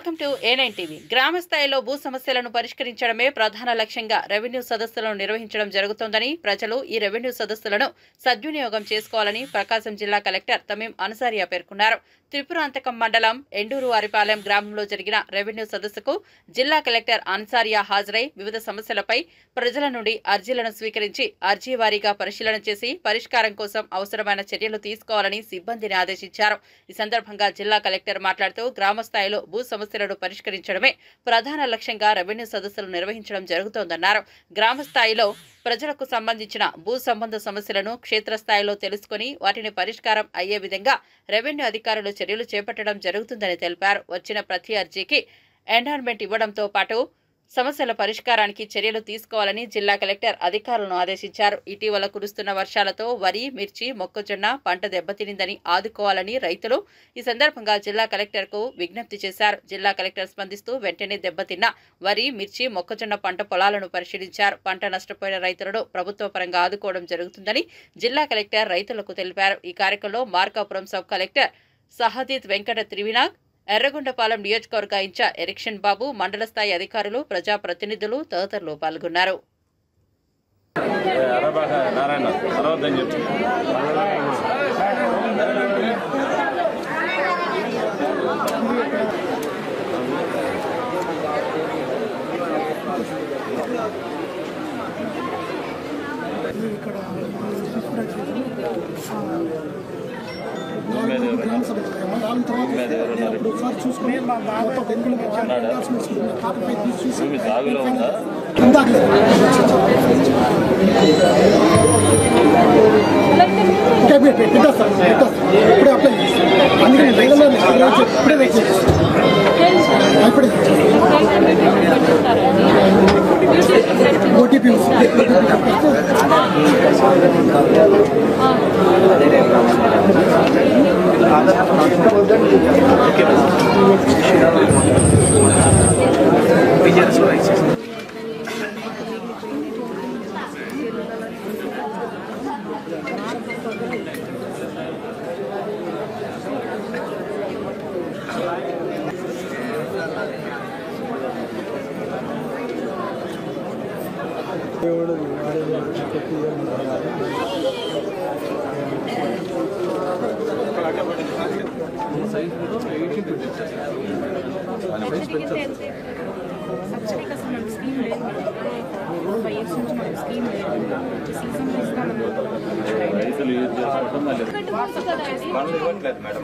Welcome to A9 TV. గ్రామ స్థాయిలో భూ సమస్యలను పరిష్కరించడమే ప్రధాన లక్ష్యంగా రెవెన్యూ సదస్సులను నిర్వహించడం జరుగుతోందని ప్రజలు ఈ రెవెన్యూ సదస్సులను సద్వినియోగం చేసుకోవాలని ప్రకాశం జిల్లా కలెక్టర్ తమీం అన్సారియా పేర్కొన్నారు. త్రిపురాంతకం మండలం ఎండూరువారిపాలెం గ్రామంలో జరిగిన రెవెన్యూ సదస్సుకు జిల్లా కలెక్టర్ అన్సారియా హాజరై వివిధ సమస్యలపై ప్రజల నుండి అర్జీలను స్వీకరించి అర్జీ వారీగా పరిశీలన చేసి పరిష్కారం కోసం అవసరమైన చర్యలు తీసుకోవాలని సిబ్బందిని ఆదేశించారు. ఈ సందర్భంగా జిల్లా కలెక్టర్ మాట్లాడుతూ గ్రామ స్థాయిలో భూ సమస్యలను పరిష్కరించడమే ప్రధాన లక్ష్యంగా రెవెన్యూ సదస్సులు నిర్వహించడం జరుగుతోందన్నారు. గ్రామ స్థాయిలో ప్రజలకు సంబంధించిన భూ సంబంధ సమస్యలను క్షేత్రస్థాయిలో తెలుసుకుని వాటిని పరిష్కారం అయ్యే విధంగా రెవెన్యూ అధికారులు చర్యలు చేపట్టడం జరుగుతుందని తెలిపారు. వచ్చిన ప్రతి అర్జీకి ఎండార్మెంట్ ఇవ్వడంతో పాటు సమస్యల పరిష్కారానికి చర్యలు తీసుకోవాలని జిల్లా కలెక్టర్ అధికారులను ఆదేశించారు. ఇటీవల కురుస్తున్న వర్షాలతో వరి, మిర్చి, మొక్కజొన్న పంట దెబ్బతినిందని ఆదుకోవాలని రైతులు ఈ సందర్భంగా జిల్లా కలెక్టర్కు విజ్ఞప్తి చేశారు. జిల్లా కలెక్టర్ స్పందిస్తూ వెంటనే దెబ్బతిన్న వరి, మిర్చి, మొక్కజొన్న పంట పొలాలను పరిశీలించారు. పంట నష్టపోయిన రైతులను ప్రభుత్వ పరంగా ఆదుకోవడం జరుగుతుందని జిల్లా కలెక్టర్ రైతులకు తెలిపారు. ఈ కార్యక్రమంలో మార్కాపురం సబ్ కలెక్టర్ సహదీత్ వెంకట త్రివినాగ్, ఎర్రగొండపాలెం నియోజకవర్గ ఇన్ఛార్జ్ ఎరిక్షన్ బాబు, మండల స్థాయి అధికారులు, ప్రజాప్రతినిధులు తదితరులు పాల్గొన్నారు.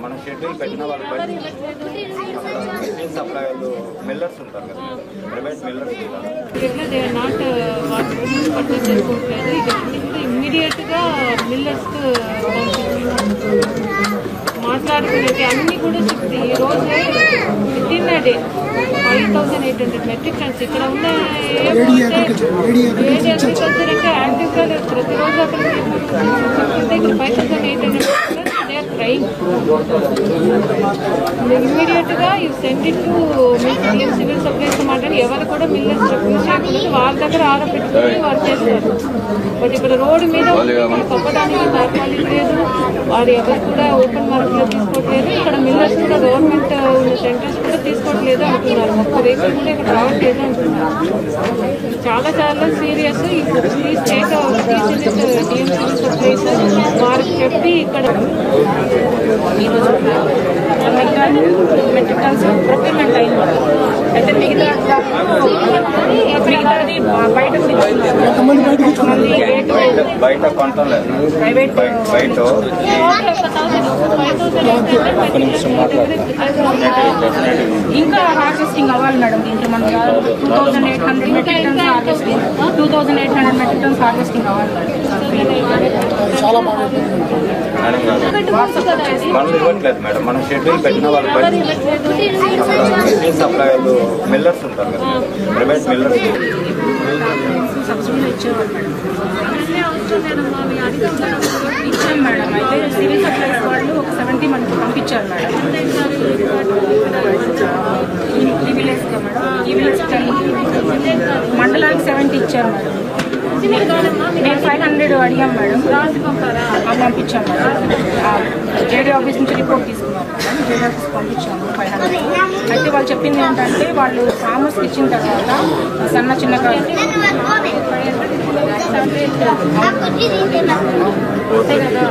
మనం షెడ్యూల్ పెట్టిన వాళ్ళు సప్లైలు మిల్లర్స్ ఉంటారు కదా, ప్రైవేట్ మిల్లర్స్ ఇమ్మీడియట్గా మిల్లర్స్ మాట్లాడుకునేవి అన్నీ కూడా చెప్తే ఈ రోజు with in day 5800 metric tons ఇక్కడ ఉన్న అగ్రికల్చర్ అంటే యాక్టివ్గా లేదు. ప్రతిరోజు అక్కడ చెప్తుంటే ఇక్కడ 5800 దే ఆర్ ట్రైయింగ్. ఇమ్మీడియట్గా you send it to DM civil supplies మాట్లాడి ఎవరు కూడా మిల్లర్స్ రిఫ్యూజ్ చేయకూడదు, వాళ్ళ దగ్గర ఆర్డర్ పెట్టుకుని వారు చేస్తారు. బట్ ఇక్కడ రోడ్డు మీద తప్పడానికి తాత్కాలిక లేదు, వారు ఎవరు కూడా ఓపెన్ మార్కెట్లో తీసుకోవట్లేదు. ఇక్కడ మిల్లర్స్ కూడా గవర్నమెంట్ సెంటర్స్ కూడా తీసుకోవట్లేదు అంటున్నారు. ఒక్క వెహికల్ కూడా ఇక్కడ రావట్లేదు అంటున్నారు. చాలా చాలా serious. Please take DM civil supplies వారికి చెప్పి ఇక్కడ ఈరోజు మెట్రిక్ టన్స్ ప్రొక్యూర్మెంట్ అయింది. అయితే మిగతాది బయట బయట కొంటలేదు, ప్రైవేట్ బయట ఇంకా హార్వెస్టింగ్ అవ్వాలి మేడం. దీంట్లో మనకి 2800 metric tons harvesting 2800 metric tons harvesting అవ్వాలి మనం ఇవ్వట్లేదు మేడం. మనం షెడ్యూల్ పెట్టిన వాళ్ళు సప్లైలు మిల్లర్స్ ఉంటారు కదా, ప్రైవేట్ మిల్లర్స్ సబ్సిడీలు ఇచ్చేవాళ్ళు మేడం. ఇచ్చాం మేడం. అయితే సివిల్ సప్లైస్ వాళ్ళు ఒక 70 మనకి పంపించారు మేడం. ఈ విలేజ్గా మేడం, ఈ విలేజ్ మండలానికి 70 ఇచ్చారు మేడం. మేము 500 సబ్సిడీ అడిగాం మేడం, పంపించాం మేడం. జేడీ ఆఫీస్ నుంచి రిపోర్ట్ తీసుకున్నాం మేడం, జేడీ ఆఫీస్ పంపించాము 500. అయితే వాళ్ళు చెప్పింది ఏంటంటే వాళ్ళు ఫార్మర్స్కి ఇచ్చిన తర్వాత సన్న చిన్నకారు అంతే కదా